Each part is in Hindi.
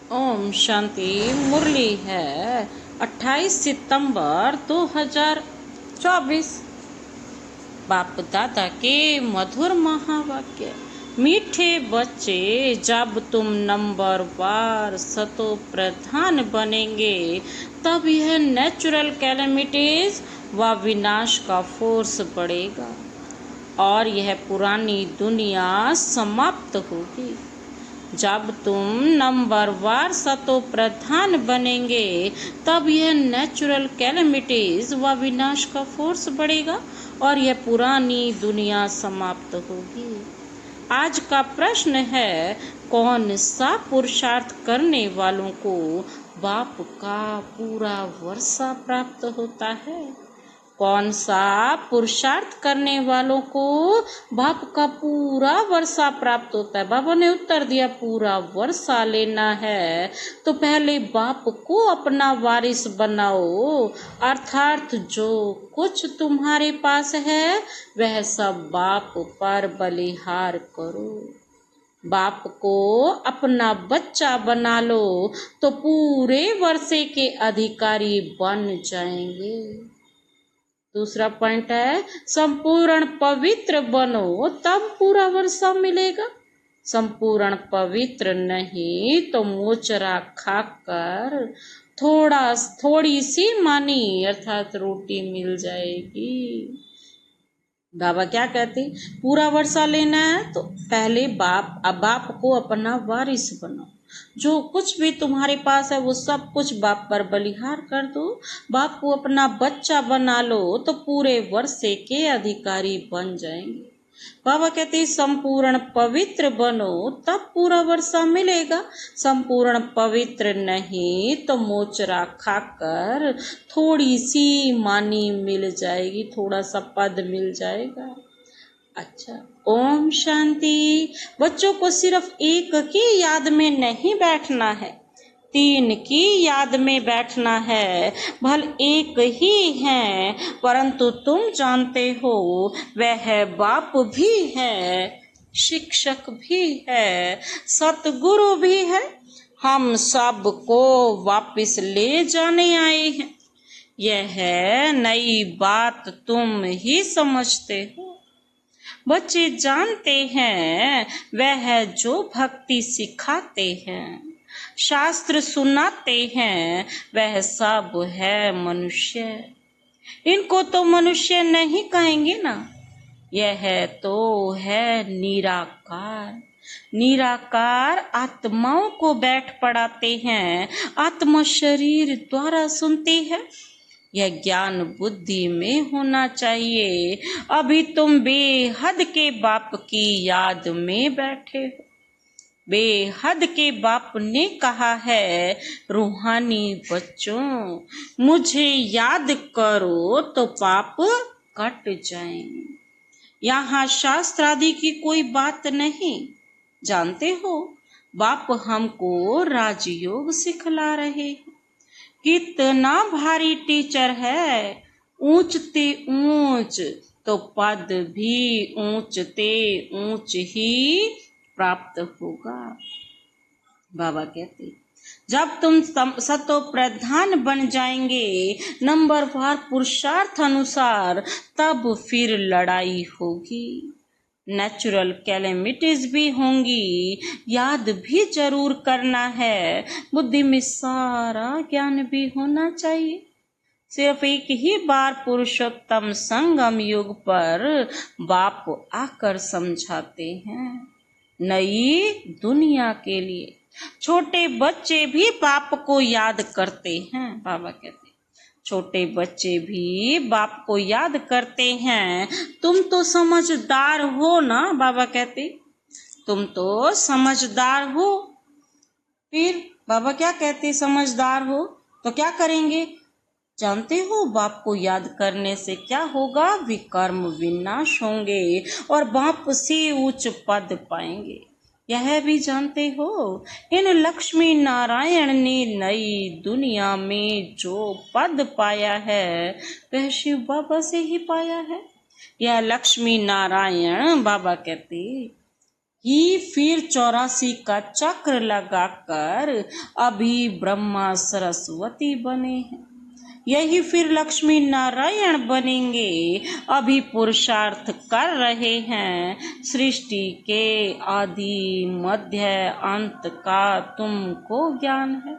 ओम शांति। मुरली है 28 सितंबर 2024। बाप दादा के मधुर महावाक्य। मीठे बच्चे, जब तुम नंबरवार सतो प्रधान बनेंगे तब यह नेचुरल कैलेमिटीज व विनाश का फोर्स बढ़ेगा और यह पुरानी दुनिया समाप्त होगी। जब तुम नंबरवार सतो प्रधान बनेंगे तब यह नेचुरल कैलेमिटीज व विनाश का फोर्स बढ़ेगा और यह पुरानी दुनिया समाप्त होगी। आज का प्रश्न है, कौन सा पुरुषार्थ करने वालों को बाप का पूरा वर्षा प्राप्त होता है? कौन सा पुरुषार्थ करने वालों को बाप का पूरा वर्षा प्राप्त होता है? बाबा ने उत्तर दिया, पूरा वर्षा लेना है तो पहले बाप को अपना वारिस बनाओ, अर्थात जो कुछ तुम्हारे पास है वह सब बाप पर बलिहार करो। बाप को अपना बच्चा बना लो तो पूरे वर्षे के अधिकारी बन जाएंगे। दूसरा पॉइंट है, संपूर्ण पवित्र बनो तब पूरा वर्षा मिलेगा। संपूर्ण पवित्र नहीं तो मोचरा खाकर थोड़ी सी मानी अर्थात रोटी मिल जाएगी। बाबा क्या कहते, पूरा वर्षा लेना है तो पहले बाप को अपना वारिस बनाओ। जो कुछ भी तुम्हारे पास है वो सब कुछ बाप पर बलिहार कर दो। बाप को अपना बच्चा बना लो तो पूरे वर्षे के अधिकारी बन जाएंगे। बाबा कहते संपूर्ण पवित्र बनो तब पूरा वर्षा मिलेगा। संपूर्ण पवित्र नहीं तो मोचरा खाकर थोड़ी सी मानी मिल जाएगी, थोड़ा सा पद मिल जाएगा। अच्छा, ओम शांति। बच्चों को सिर्फ एक की याद में नहीं बैठना है, 3 की याद में बैठना है। भल एक ही है परंतु तुम जानते हो वह बाप भी है, शिक्षक भी है, सतगुरु भी है। हम सब को वापस ले जाने आए हैं। यह नई बात तुम ही समझते हो। बच्चे जानते हैं वह जो भक्ति सिखाते हैं, शास्त्र सुनाते हैं, वह सब है मनुष्य। इनको तो मनुष्य नहीं कहेंगे ना, यह तो है निराकार। निराकार आत्माओं को बैठ पढ़ाते हैं, आत्मा शरीर द्वारा सुनती है। यह ज्ञान बुद्धि में होना चाहिए। अभी तुम बेहद के बाप की याद में बैठे हो। बेहद के बाप ने कहा है, रूहानी बच्चों मुझे याद करो तो पाप कट जाएंगे। यहाँ शास्त्र आदि की कोई बात नहीं। जानते हो बाप हमको राजयोग सिखला रहे हैं। कितना भारी टीचर है, ऊंचते ऊंच तो पद भी ऊंचते ऊंच ही प्राप्त होगा। बाबा कहते जब तुम सतो प्रधान बन जाएंगे नंबरवार पुरुषार्थ अनुसार, तब फिर लड़ाई होगी, नेचुरल कैलेमिटीज भी होंगी। याद भी जरूर करना है, बुद्धि में सारा ज्ञान भी होना चाहिए। सिर्फ एक ही बार पुरुषोत्तम संगम युग पर बाप आकर समझाते हैं, नई दुनिया के लिए। छोटे बच्चे भी बाप को याद करते हैं। बाबा कहते छोटे बच्चे भी बाप को याद करते हैं। तुम तो समझदार हो ना, बाबा कहते तुम तो समझदार हो। फिर बाबा क्या कहते, समझदार हो तो क्या करेंगे? जानते हो बाप को याद करने से क्या होगा? विकर्म विनाश होंगे और बाप से उच्च पद पाएंगे। यह भी जानते हो इन लक्ष्मी नारायण ने नई दुनिया में जो पद पाया है वह शिव बाबा से ही पाया है। यह लक्ष्मी नारायण बाबा कहते कि फिर 84 का चक्र लगाकर अभी ब्रह्मा सरस्वती बने हैं, यही फिर लक्ष्मी नारायण बनेंगे। अभी पुरुषार्थ कर रहे हैं, सृष्टि के आदि मध्य अंत का तुमको ज्ञान है।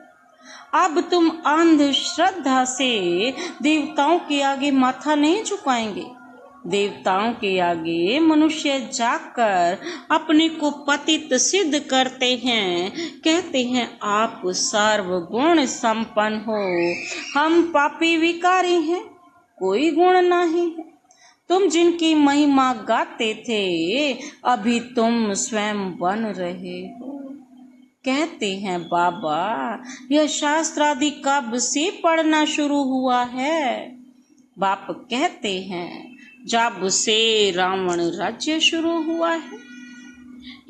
अब तुम अंधश्रद्धा से देवताओं के आगे माथा नहीं झुकाएंगे। देवताओं के आगे मनुष्य जाकर अपने को पतित सिद्ध करते हैं, कहते हैं आप सर्वगुण संपन्न हो, हम पापी विकारी हैं, कोई गुण नहीं है। तुम जिनकी महिमा गाते थे अभी तुम स्वयं बन रहे हो। कहते हैं बाबा यह शास्त्र आदि कब से पढ़ना शुरू हुआ है। बाप कहते हैं जब से रावण राज्य शुरू हुआ है।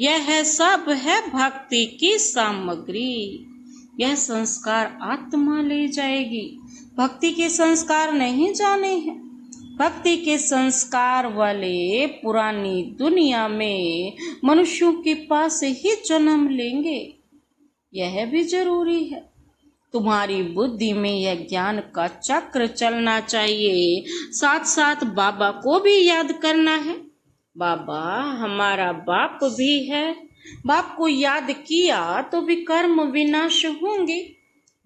यह सब है भक्ति की सामग्री। यह संस्कार आत्मा ले जाएगी। भक्ति के संस्कार नहीं जाने हैं। भक्ति के संस्कार वाले पुरानी दुनिया में मनुष्यों के पास ही जन्म लेंगे। यह भी जरूरी है। तुम्हारी बुद्धि में यह ज्ञान का चक्र चलना चाहिए। साथ साथ बाबा को भी याद करना है। बाबा हमारा बाप भी है। बाप को याद किया तो भी कर्म विनाश होंगे।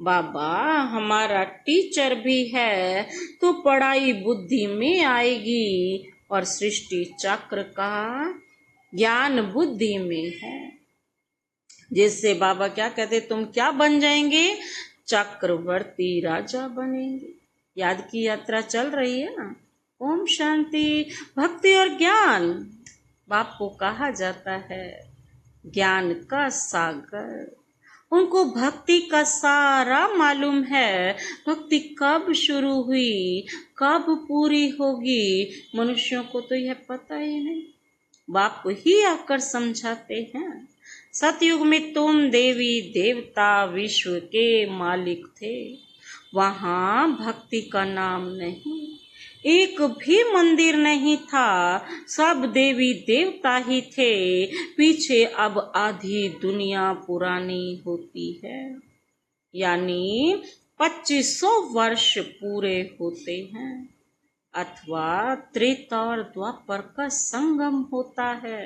बाबा हमारा टीचर भी है तो पढ़ाई बुद्धि में आएगी और सृष्टि चक्र का ज्ञान बुद्धि में है। जिससे बाबा क्या कहते, तुम क्या बन जाएंगे, चक्रवर्ती राजा बनेंगे। याद की यात्रा चल रही है ना। ओम शांति। भक्ति और ज्ञान बाप को कहा जाता है ज्ञान का सागर। उनको भक्ति का सारा मालूम है। भक्ति कब शुरू हुई, कब पूरी होगी, मनुष्यों को तो यह पता ही नहीं। बाप ही आकर समझाते हैं। सतयुग में तुम देवी देवता विश्व के मालिक थे। वहां भक्ति का नाम नहीं, एक भी मंदिर नहीं था। सब देवी देवता ही थे। पीछे अब आधी दुनिया पुरानी होती है, यानी 2500 वर्ष पूरे होते हैं। अथवा त्रेता और द्वापर का संगम होता है,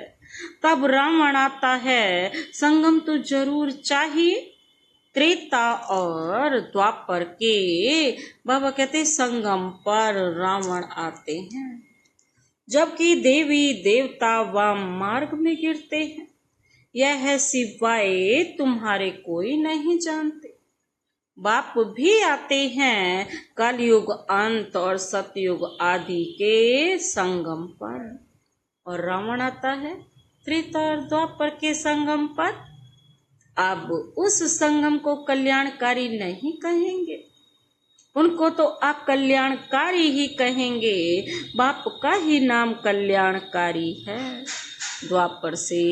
तब रावण आता है। संगम तो जरूर चाहिए। त्रेता और द्वापर के बाबा कहते संगम पर रावण आते हैं, जबकि देवी देवता वाम मार्ग में गिरते हैं। यह सिवाय तुम्हारे कोई नहीं जानते। बाप भी आते हैं कलयुग अंत और सतयुग आदि के संगम पर, और रावण आता है त्रेता और द्वापर के संगम पर। अब उस संगम को कल्याणकारी नहीं कहेंगे, उनको तो अकल्याणकारी ही कहेंगे। बाप का ही नाम कल्याणकारी है। द्वापर से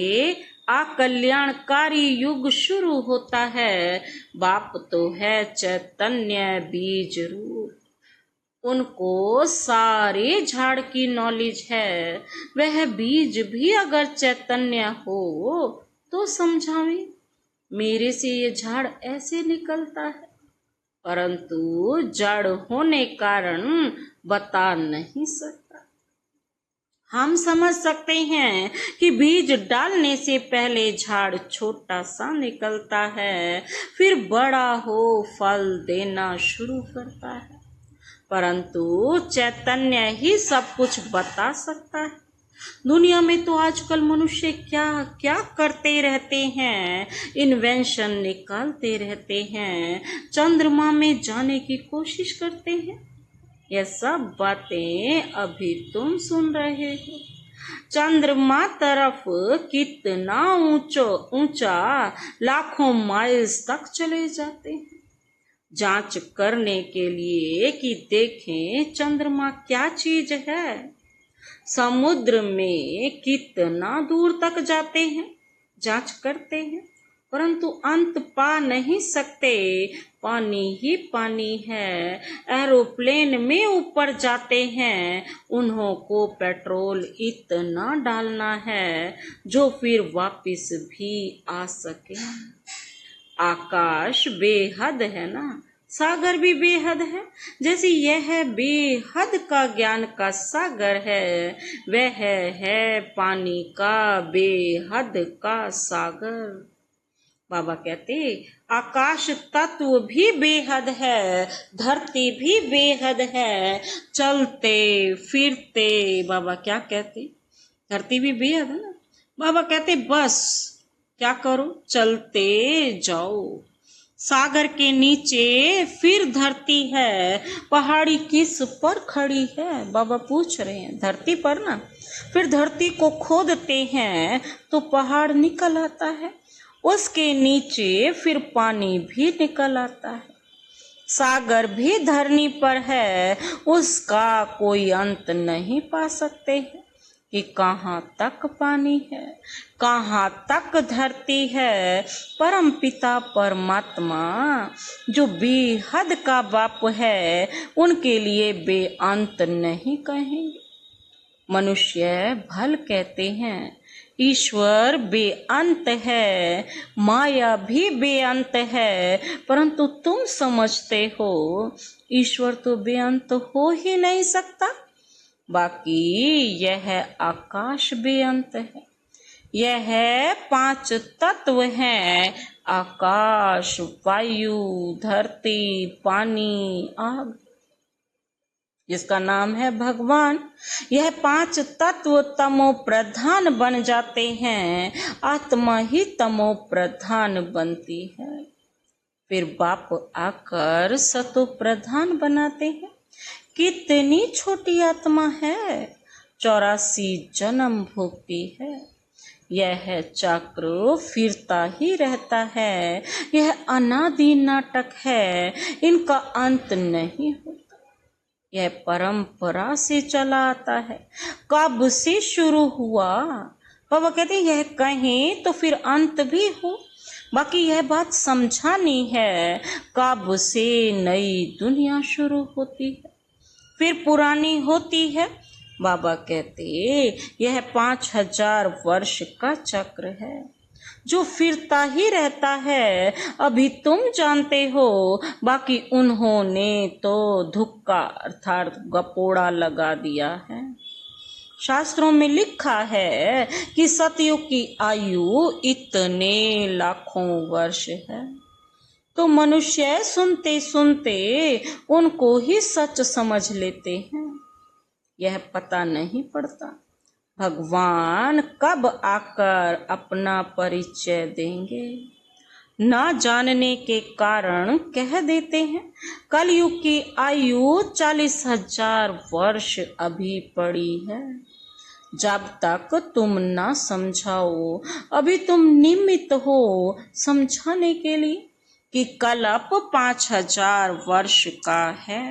अकल्याणकारी युग शुरू होता है। बाप तो है चैतन्य बीज रूप। उनको सारे झाड़ की नॉलेज है। वह बीज भी अगर चैतन्य हो तो समझावे, मेरे से ये झाड़ ऐसे निकलता है, परंतु जड़ होने कारण बता नहीं सकता। हम समझ सकते हैं कि बीज डालने से पहले झाड़ छोटा सा निकलता है, फिर बड़ा हो फल देना शुरू करता है, परंतु चैतन्य ही सब कुछ बता सकता है। दुनिया में तो आजकल मनुष्य क्या क्या करते रहते हैं, इन्वेंशन निकालते रहते हैं, चंद्रमा में जाने की कोशिश करते हैं। यह सब बातें अभी तुम सुन रहे हो। चंद्रमा तरफ कितना ऊंचा लाखों माइल्स तक चले जाते हैं, जांच करने के लिए कि देखें चंद्रमा क्या चीज है। समुद्र में कितना दूर तक जाते हैं, जांच करते हैं, परंतु अंत पा नहीं सकते। पानी ही पानी है। एरोप्लेन में ऊपर जाते हैं, उन्हों को पेट्रोल इतना डालना है जो फिर वापस भी आ सके। आकाश बेहद है ना, सागर भी बेहद है। जैसे यह बेहद का ज्ञान का सागर है, वह है पानी का बेहद का सागर। बाबा कहते आकाश तत्व भी बेहद है, धरती भी बेहद है। चलते फिरते, बाबा क्या कहते, धरती भी बेहद है ना। बाबा कहते बस क्या करो, चलते जाओ। सागर के नीचे फिर धरती है, पहाड़ी किस पर खड़ी है, बाबा पूछ रहे हैं। धरती पर ना, फिर धरती को खोदते हैं तो पहाड़ निकल आता है, उसके नीचे फिर पानी भी निकल आता है। सागर भी धरनी पर है, उसका कोई अंत नहीं पा सकते हैं कि कहाँ तक पानी है, कहाँ तक धरती है। परम पिता परमात्मा जो बेहद का बाप है, उनके लिए बेअंत नहीं कहेंगे। मनुष्य भल कहते हैं ईश्वर बेअंत है, माया भी बेअंत है, परंतु तुम समझते हो ईश्वर तो बेअंत हो ही नहीं सकता। बाकी यह आकाश बेअंत है। यह 5 तत्व हैं, आकाश, वायु, धरती, पानी, आग, जिसका नाम है भगवान। यह 5 तत्व तमो प्रधान बन जाते हैं, आत्मा ही तमो प्रधान बनती है। फिर बाप आकर सतो प्रधान बनाते हैं। कितनी छोटी आत्मा है, 84 जन्म भोगती है। यह चक्र फिरता ही रहता है, यह अनादि नाटक है, इनका अंत नहीं होता। यह परंपरा से चला आता है। कब से शुरू हुआ, बाबा कहते यह कहें तो फिर अंत भी हो। बाकी यह बात समझानी है, कब से नई दुनिया शुरू होती है, फिर पुरानी होती है। बाबा कहते यह 5000 वर्ष का चक्र है जो फिरता ही रहता है। अभी तुम जानते हो, बाकी उन्होंने तो धुक्का अर्थात गपोड़ा लगा दिया है। शास्त्रों में लिखा है कि सतयुग की आयु इतने लाखों वर्ष है। तो मनुष्य सुनते सुनते उनको ही सच समझ लेते हैं। यह पता नहीं पड़ता भगवान कब आकर अपना परिचय देंगे। ना जानने के कारण कह देते हैं कलयुग की आयु 40,000 वर्ष अभी पड़ी है। जब तक तुम ना समझाओ, अभी तुम निमित्त हो समझाने के लिए कि कल्प 5000 वर्ष का है।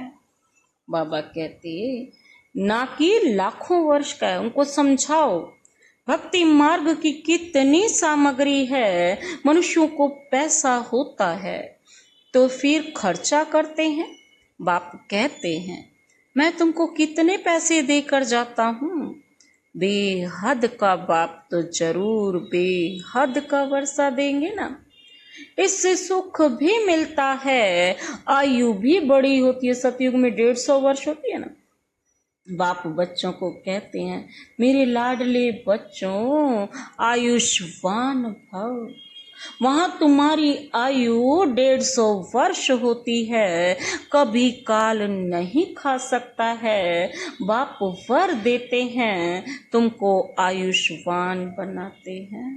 बाबा कहते ना कि लाखों वर्ष का है, उनको समझाओ। भक्ति मार्ग की कितनी सामग्री है। मनुष्यों को पैसा होता है तो फिर खर्चा करते हैं। बाप कहते हैं मैं तुमको कितने पैसे देकर जाता हूँ। बेहद का बाप तो जरूर बेहद का वर्षा देंगे ना। इससे सुख भी मिलता है, आयु भी बड़ी होती है। सतयुग में 150 वर्ष होती है ना। बाप बच्चों को कहते हैं मेरे लाडले बच्चों आयुष्मान भव। वहां तुम्हारी आयु 150 वर्ष होती है, कभी काल नहीं खा सकता है। बाप वर देते हैं, तुमको आयुष्मान बनाते हैं।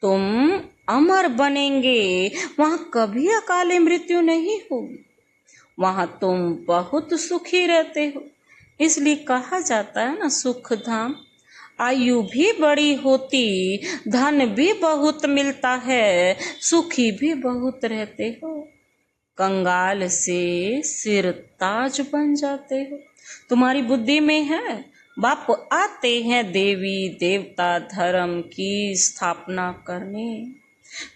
तुम अमर बनेंगे, वहां कभी अकाले मृत्यु नहीं होगी। वहां तुम बहुत सुखी रहते हो, इसलिए कहा जाता है ना सुख धाम। आयु भी बड़ी होती, धन भी बहुत मिलता है, सुखी भी बहुत रहते हो। कंगाल से सिर ताज बन जाते हो। तुम्हारी बुद्धि में है। बाप आते हैं देवी देवता धर्म की स्थापना करने।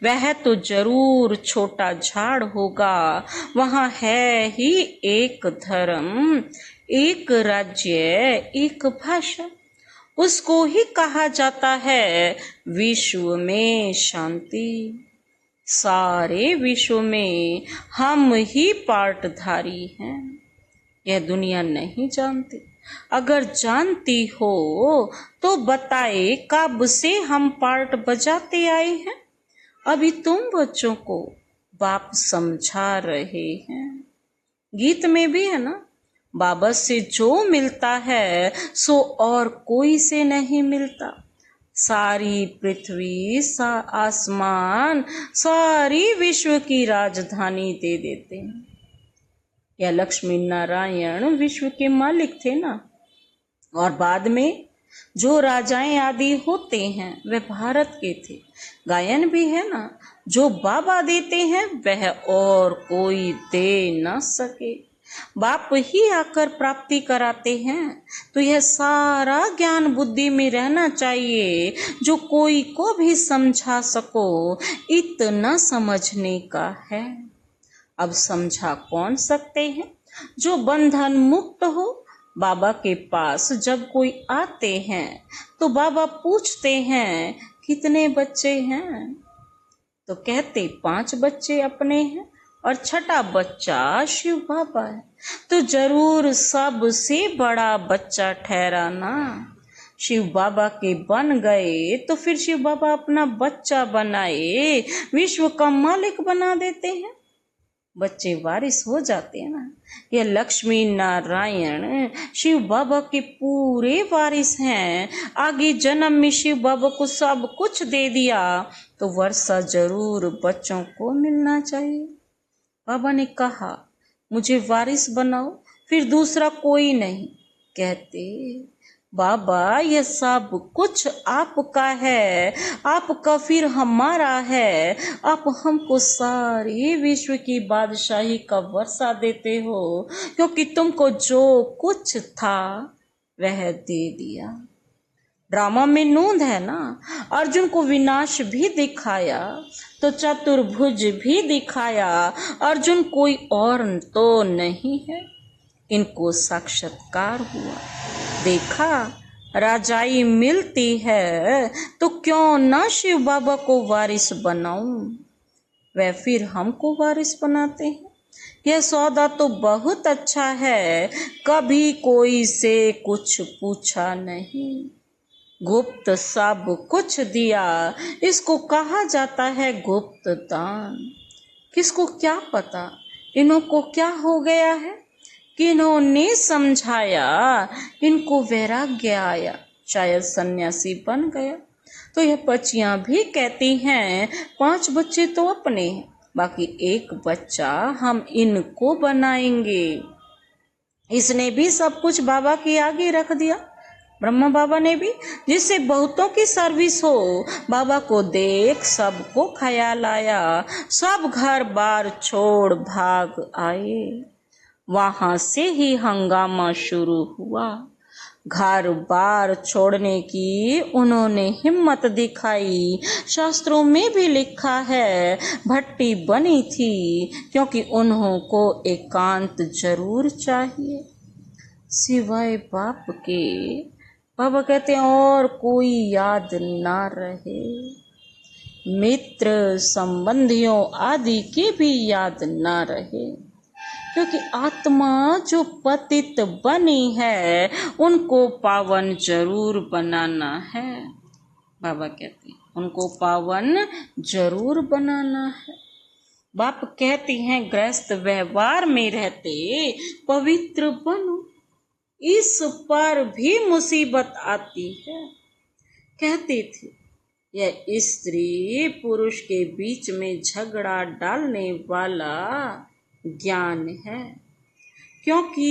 वह तो जरूर छोटा झाड़ होगा, वहाँ है ही एक धर्म, एक राज्य, एक भाषा। उसको ही कहा जाता है विश्व में शांति। सारे विश्व में हम ही पार्टधारी हैं। यह दुनिया नहीं जानती। अगर जानती हो तो बताए कब से हम पार्ट बजाते आए हैं। अभी तुम बच्चों को बाप समझा रहे हैं। गीत में भी है ना, बाबा से जो मिलता है सो और कोई से नहीं मिलता। सारी पृथ्वी आसमान सारी विश्व की राजधानी दे देते हैं। यह लक्ष्मी नारायण विश्व के मालिक थे ना। और बाद में जो राजाएं आदि होते हैं वे भारत के थे। गायन भी है ना, जो बाबा देते हैं वह और कोई दे न सके। बाप ही आकर प्राप्ति कराते हैं। तो यह सारा ज्ञान बुद्धि में रहना चाहिए, जो कोई को भी समझा सको। इतना समझने का है। अब समझा कौन सकते हैं? जो बंधन मुक्त हो। बाबा के पास जब कोई आते हैं तो बाबा पूछते हैं कितने बच्चे हैं, तो कहते 5 बच्चे अपने हैं और छठा बच्चा शिव बाबा है। तो जरूर सबसे बड़ा बच्चा ठहरा ना। शिव बाबा के बन गए तो फिर शिव बाबा अपना बच्चा बनाए विश्व का मालिक बना देते हैं। बच्चे वारिस हो जाते हैं ना। यह लक्ष्मी नारायण शिव बाबा के पूरे वारिस हैं। आगे जन्म में शिव बाबा को सब कुछ दे दिया तो वर्षा जरूर बच्चों को मिलना चाहिए। बाबा ने कहा मुझे वारिस बनाओ, फिर दूसरा कोई नहीं। कहते बाबा यह सब कुछ आपका है, आपका फिर हमारा है। आप हमको सारे विश्व की बादशाही का वर्षा देते हो, क्योंकि तुमको जो कुछ था वह दे दिया। ड्रामा में नूंद है ना, अर्जुन को विनाश भी दिखाया तो चतुर्भुज भी दिखाया। अर्जुन कोई और तो नहीं है, इनको साक्षात्कार हुआ। देखा राजाई मिलती है तो क्यों ना शिव बाबा को वारिस बनाऊं। वह फिर हमको वारिस बनाते हैं। यह सौदा तो बहुत अच्छा है, कभी कोई से कुछ पूछा नहीं। गुप्त सब कुछ दिया, इसको कहा जाता है गुप्त दान। किसको क्या पता इनको क्या हो गया है, किन्होंने समझाया इनको वैराग्य आया, शायद सन्यासी बन गया। तो यह बच्चियां भी कहती हैं 5 बच्चे तो अपने हैं, बाकी एक बच्चा हम इनको बनाएंगे। इसने भी सब कुछ बाबा के आगे रख दिया, ब्रह्मा बाबा ने भी, जिससे बहुतों की सर्विस हो। बाबा को देख सबको ख्याल आया, सब घर बार छोड़ भाग आए। वहां से ही हंगामा शुरू हुआ। घर बार छोड़ने की उन्होंने हिम्मत दिखाई। शास्त्रों में भी लिखा है भट्टी बनी थी, क्योंकि उन्हों को एकांत जरूर चाहिए सिवाय बाप के। बाबा कहते हैं और कोई याद ना रहे, मित्र संबंधियों आदि के भी याद ना रहे, क्योंकि आत्मा जो पतित बनी है उनको पावन जरूर बनाना है। बाबा कहते हैं उनको पावन जरूर बनाना है। बाप कहती हैं गृहस्थ व्यवहार में रहते पवित्र बनो, इस पर भी मुसीबत आती है। कहते थे यह स्त्री पुरुष के बीच में झगड़ा डालने वाला ज्ञान है, क्योंकि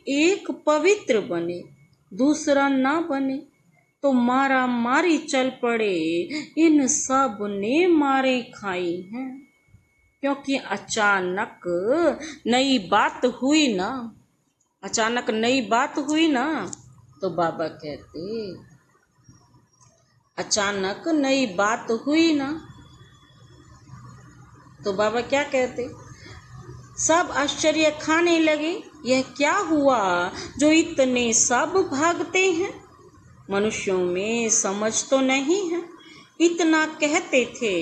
एक पवित्र बने दूसरा ना बने तो मारा मारी चल पड़े। इन सब ने मारे खाई हैं, क्योंकि अचानक नई बात हुई ना, अचानक नई बात हुई ना। तो बाबा कहते अचानक नई बात हुई ना तो बाबा क्या कहते, सब आश्चर्य खाने लगे, यह क्या हुआ जो इतने सब भागते हैं, मनुष्यों में समझ तो नहीं है। इतना कहते थे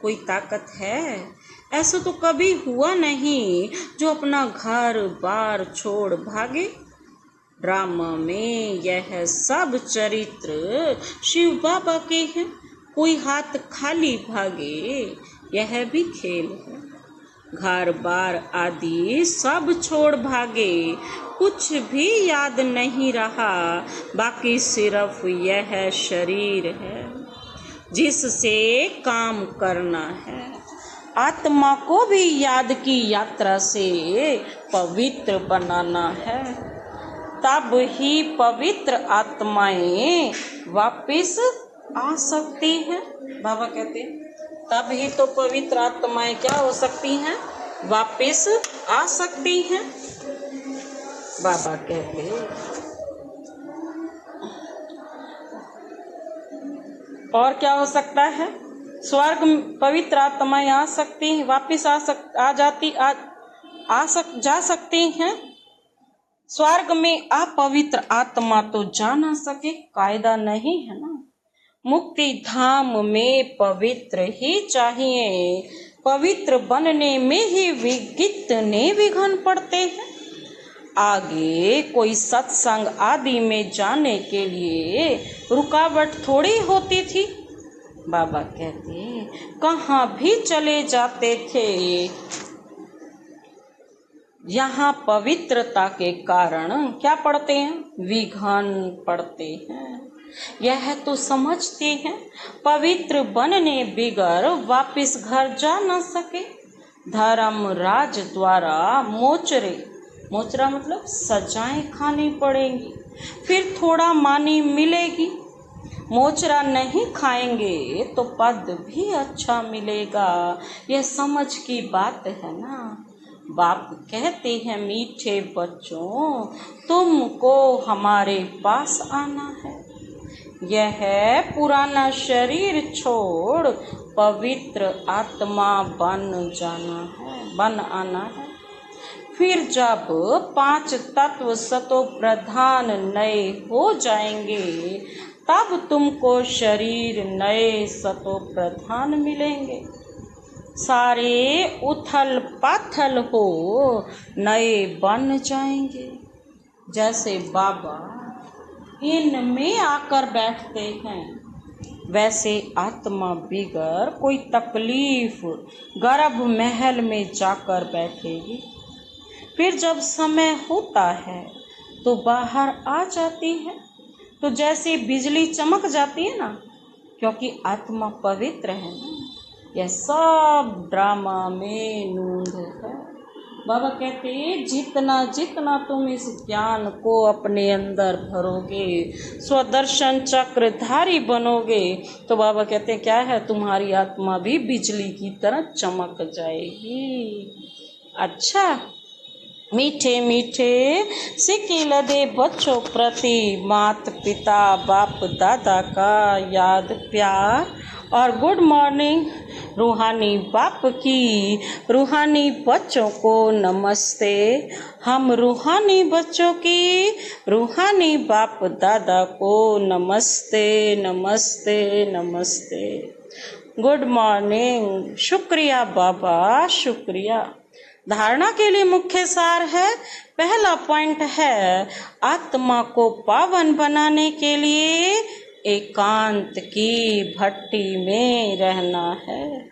कोई ताकत है, ऐसा तो कभी हुआ नहीं जो अपना घर बार छोड़ भागे। ड्रामा में यह सब चरित्र शिव बाबा के हैं, कोई हाथ खाली भागे यह भी खेल है। घर बार आदि सब छोड़ भागे, कुछ भी याद नहीं रहा, बाकी सिर्फ यह शरीर है जिससे काम करना है। आत्मा को भी याद की यात्रा से पवित्र बनाना है, तब ही पवित्र आत्माएं वापस आ सकती हैं। बाबा कहते हैं तब ही तो पवित्र आत्माएं क्या हो सकती हैं, वापस आ सकती हैं। बाबा कहते हैं और क्या हो सकता है, स्वर्ग पवित्र आत्माएं आ सकती हैं, वापस जा सकती हैं। स्वर्ग में अपवित्र आत्मा तो जा ना सके, कायदा नहीं है ना। मुक्ति धाम में पवित्र ही चाहिए, पवित्र बनने में ही कितने विघ्न पड़ते हैं। आगे कोई सत्संग आदि में जाने के लिए रुकावट थोड़ी होती थी। बाबा कहते कहाँ भी चले जाते थे, यहाँ पवित्रता के कारण क्या पड़ते हैं, विघ्न पड़ते हैं। यह तो समझते हैं पवित्र बनने बिगर वापस घर जा न सके। धर्मराज द्वारा मोचरा मतलब सजाएं खानी पड़ेंगी, फिर थोड़ा मानी मिलेगी। मोचरा नहीं खाएंगे तो पद भी अच्छा मिलेगा, यह समझ की बात है ना। बाप कहते हैं मीठे बच्चों तुमको हमारे पास आना है, यह पुराना शरीर छोड़ पवित्र आत्मा बन आना है। फिर जब 5 तत्व सतो प्रधान नए हो जाएंगे, तब तुमको शरीर नए सतो प्रधान मिलेंगे। सारे उथल पाथल हो नए बन जाएंगे। जैसे बाबा इनमें आकर बैठते हैं, वैसे आत्मा बिगर कोई तकलीफ गर्भ महल में जाकर बैठेगी। फिर जब समय होता है तो बाहर आ जाती है, तो जैसे बिजली चमक जाती है ना, क्योंकि आत्मा पवित्र है ना। यह सब ड्रामा में नूंद है। बाबा कहते हैं जितना जितना तुम इस ज्ञान को अपने अंदर भरोगे, स्वदर्शन चक्रधारी बनोगे, तो बाबा कहते हैं क्या है, तुम्हारी आत्मा भी बिजली की तरह चमक जाएगी। अच्छा, मीठे मीठे सिक्के लदे बच्चों प्रति मात पिता बाप दादा का याद प्यार और गुड मॉर्निंग। रूहानी बाप की रूहानी बच्चों को नमस्ते। हम रूहानी बच्चों की रूहानी बाप दादा को नमस्ते नमस्ते नमस्ते। Good morning. शुक्रिया बाबा, शुक्रिया। धारणा के लिए मुख्य सार है, पहला पॉइंट है आत्मा को पावन बनाने के लिए एकांत की भट्टी में रहना है।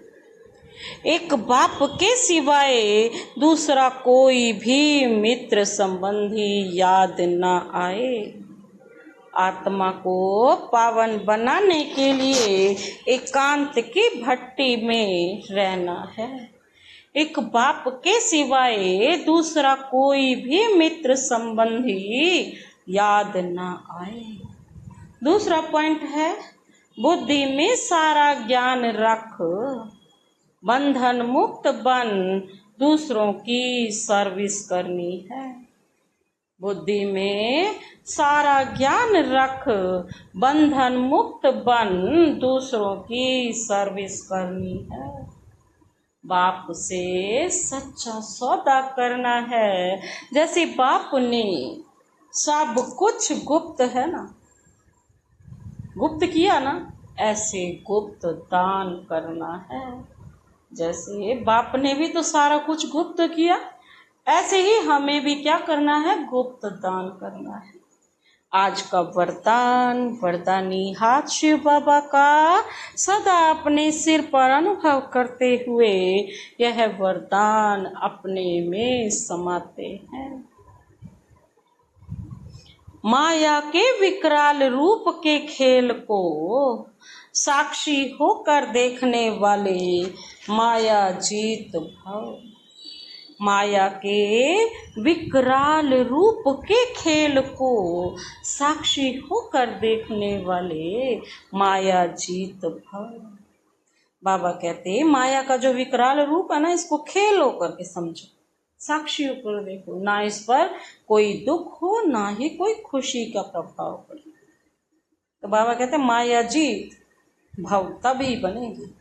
एक बाप के सिवाय दूसरा कोई भी मित्र संबंधी याद न आए। आत्मा को पावन बनाने के लिए एकांत की भट्टी में रहना है। एक बाप के सिवाय दूसरा कोई भी मित्र संबंधी याद न आए। दूसरा पॉइंट है बुद्धि में सारा ज्ञान रख, बंधन मुक्त बन दूसरों की सर्विस करनी है। बुद्धि में सारा ज्ञान रख, बंधन मुक्त बन दूसरों की सर्विस करनी है। बाप से सच्चा सौदा करना है। जैसे बाप ने सब कुछ गुप्त है ना, गुप्त किया ना, ऐसे गुप्त दान करना है। जैसे बाप ने भी तो सारा कुछ गुप्त किया, ऐसे ही हमें भी क्या करना है, गुप्त दान करना है। आज का वरदान, वरदानी हाथ शिव बाबा का सदा अपने सिर पर अनुभव करते हुए यह वरदान अपने में समाते हैं। माया के विकराल रूप के खेल को साक्षी होकर देखने वाले माया जीत भव। माया के विकराल रूप के खेल को साक्षी होकर देखने वाले माया जीत भव। बाबा कहते माया का जो विकराल रूप है ना, इसको खेल होकर के समझो, साक्षी होकर देखो, ना इस पर कोई दुख हो, ना ही कोई खुशी का प्रभाव पड़े। तो बाबा कहते माया जीत भव तभी बनेगी।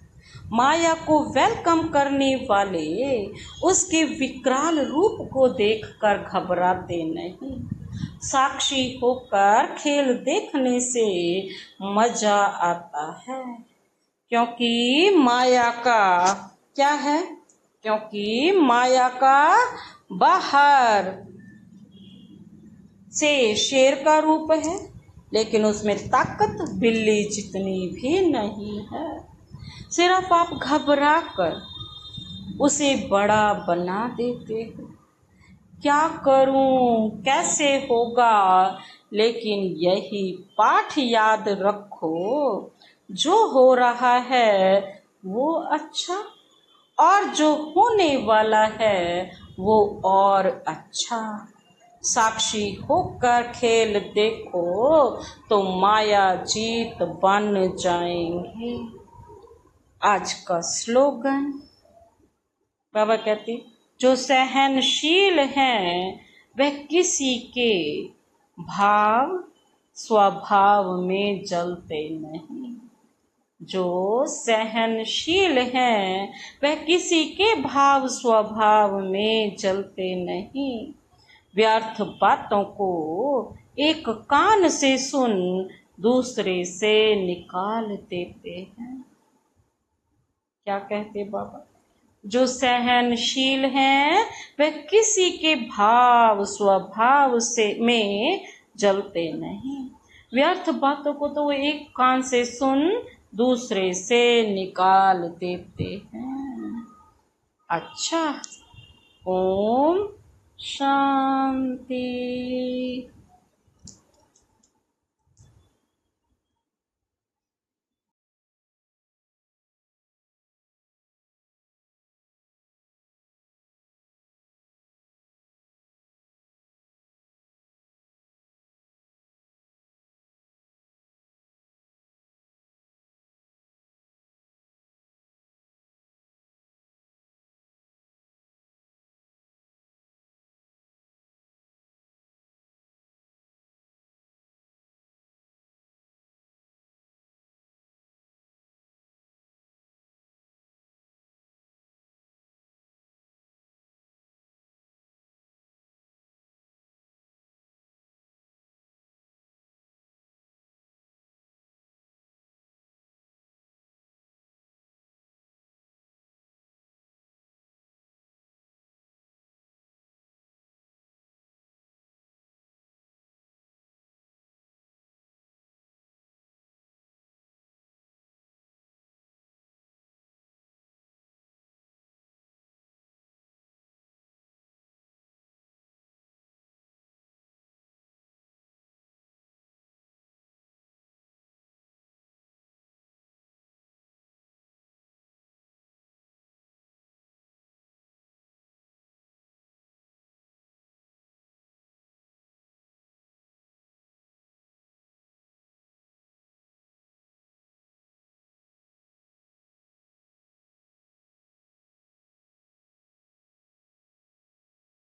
माया को वेलकम करने वाले उसके विकराल रूप को देखकर घबराते नहीं। साक्षी होकर खेल देखने से मजा आता है, क्योंकि माया का क्या है, क्योंकि माया का बाहर से शेर का रूप है, लेकिन उसमें ताकत बिल्ली जितनी भी नहीं है। सिर्फ आप घबरा कर उसे बड़ा बना देते हो, क्या करूं, कैसे होगा। लेकिन यही पाठ याद रखो, जो हो रहा है वो अच्छा, और जो होने वाला है वो और अच्छा। साक्षी होकर खेल देखो तो माया जीत बन जाएंगे। आज का स्लोगन बाबा कहते, जो सहनशील हैं वह किसी के भाव स्वभाव में जलते नहीं। जो सहनशील हैं वह किसी के भाव स्वभाव में जलते नहीं। व्यर्थ बातों को एक कान से सुन दूसरे से निकाल देते हैं। क्या कहते बाबा, जो सहनशील हैं वह किसी के भाव स्वभाव से में जलते नहीं। व्यर्थ बातों को तो वो एक कान से सुन दूसरे से निकाल देते हैं। अच्छा, ओम शांति।